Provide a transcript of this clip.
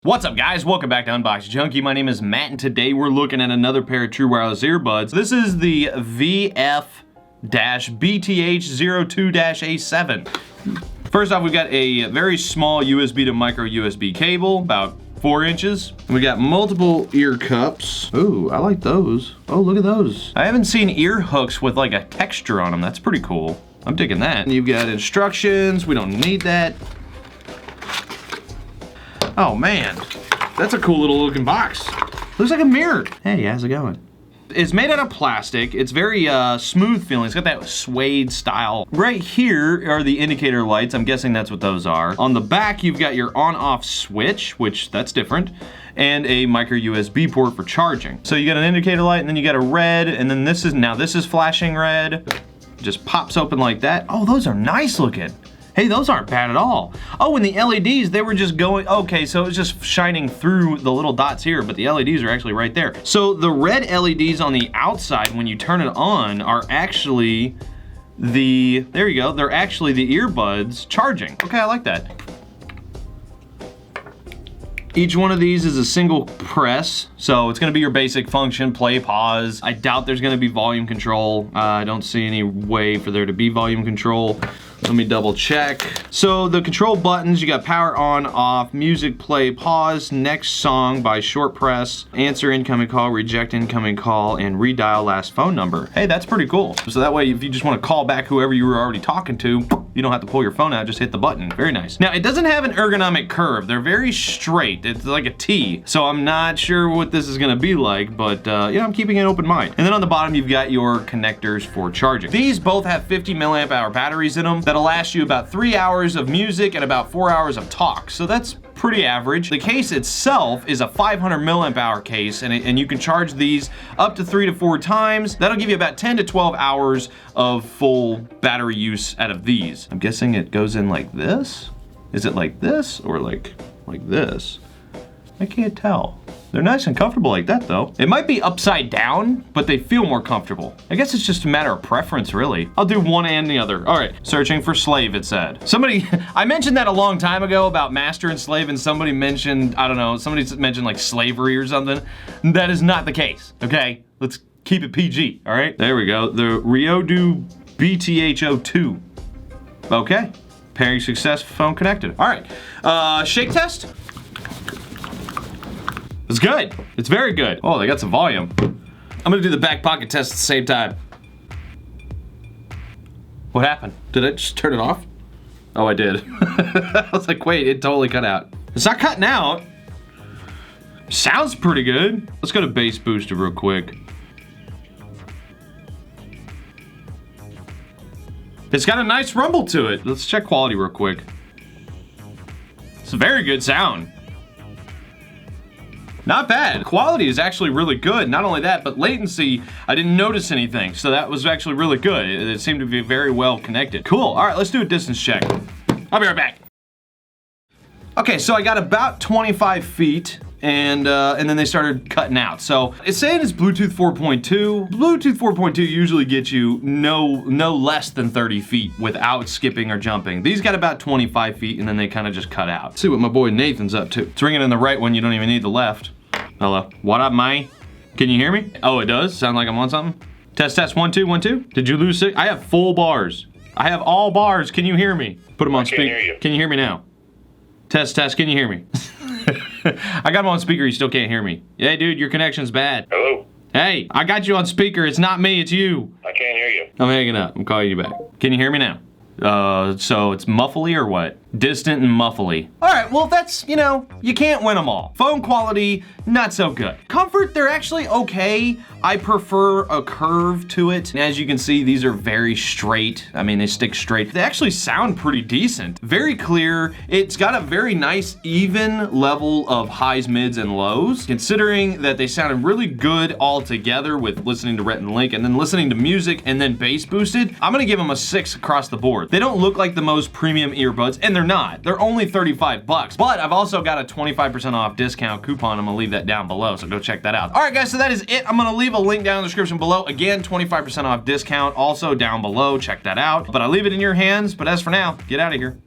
What's up guys, welcome back to Unbox Junkie. My name is Matt and today we're looking at another pair of true wireless earbuds. This is the VF-BTH02-A7. First off, we got a very small USB to micro USB cable, about 4 inches. And we got multiple ear cups. Ooh, I like those. Oh, look at those. I haven't seen ear hooks with like a texture on them. That's pretty cool. I'm digging that. And you've got instructions. We don't need that. Oh man, that's a cool little looking box. Looks like a mirror. Hey, how's it going? It's made out of plastic. It's very smooth feeling. It's got that suede style. Right here are the indicator lights. I'm guessing that's what those are. On the back, you've got your on-off switch, which that's different, and a micro USB port for charging. So you got an indicator light, and then you got a red, and then this is flashing red. Just pops open like that. Oh, those are nice looking. Hey, those aren't bad at all. Oh, and the LEDs, they were just going, okay, so it's just shining through the little dots here, but the LEDs are actually right there. So the red LEDs on the outside, when you turn it on, are actually there you go, they're actually the earbuds charging. Okay, I like that. Each one of these is a single press, so it's gonna be your basic function, play, pause. I doubt there's gonna be volume control. I don't see any way for there to be volume control. Let me double check. So the control buttons, you got power on, off, music, play, pause, next song by short press, answer incoming call, reject incoming call, and redial last phone number. Hey, that's pretty cool. So that way, if you just want to call back whoever you were already talking to, you don't have to pull your phone out, just hit the button. Very nice. Now, it doesn't have an ergonomic curve. They're very straight. It's like a T. So I'm not sure what this is gonna be like, but yeah, I'm keeping an open mind. And then on the bottom, you've got your connectors for charging. These both have 50 milliamp hour batteries in them. That'll last you about 3 hours of music and about 4 hours of talk. So that's pretty average. The case itself is a 500 milliamp hour case, and you can charge these up to 3 to 4 times. That'll give you about 10 to 12 hours of full battery use out of these. I'm guessing it goes in like this? Is it like this or like this? I can't tell. They're nice and comfortable like that though. It might be upside down, but they feel more comfortable. I guess it's just a matter of preference really. I'll do one and the other. All right, searching for slave it said. I mentioned that a long time ago about master and slave, and somebody mentioned, I don't know, somebody mentioned like slavery or something. That is not the case, okay? Let's keep it PG, all right? There we go, the Riodo BTH02. Okay, pairing success, phone connected. All right, shake test. It's good. It's very good. Oh, they got some volume. I'm gonna do the back pocket test at the same time. What happened? Did I just turn it off? Oh, I did. I was like, wait, it totally cut out. It's not cutting out. Sounds pretty good. Let's go to bass booster real quick. It's got a nice rumble to it. Let's check quality real quick. It's a very good sound. Not bad. Quality is actually really good. Not only that, but latency, I didn't notice anything. So that was actually really good. It seemed to be very well connected. Cool. All right, let's do a distance check. I'll be right back. Okay, so I got about 25 feet. And then they started cutting out. So it's saying it's Bluetooth 4.2. Bluetooth 4.2 usually gets you no less than 30 feet without skipping or jumping. These got about 25 feet and then they kind of just cut out. Let's see what my boy Nathan's up to. It's ringing in the right one, you don't even need the left. Hello, what up, man? Can you hear me? Oh, it does? Sound like I'm on something? Test, test, 1, 2, 1, 2. Did you lose it? I have full bars. I have all bars, can you hear me? Put them on speaker. Can you hear me now? Test, test, can you hear me? I got him on speaker, you still can't hear me. Hey dude, your connection's bad. Hello? Hey, I got you on speaker, it's not me, it's you. I can't hear you. I'm hanging up, I'm calling you back. Can you hear me now? So it's muffly or what? Distant and muffly. All right, well that's, you know, you can't win them all. Phone quality, not so good. Comfort, they're actually okay. I prefer a curve to it. And as you can see, these are very straight. I mean, they stick straight. They actually sound pretty decent. Very clear. It's got a very nice even level of highs, mids, and lows. Considering that they sounded really good all together with listening to Rhett and Link and then listening to music and then bass boosted, I'm gonna give them a 6 across the board. They don't look like the most premium earbuds, and they're not. They're only 35 bucks, but I've also got a 25% off discount coupon. I'm gonna leave that down below, so go check that out. All right, guys, so that is it. I'm gonna leave a link down in the description below. Again, 25% off discount, also down below. Check that out. But I leave it in your hands. But as for now, get out of here.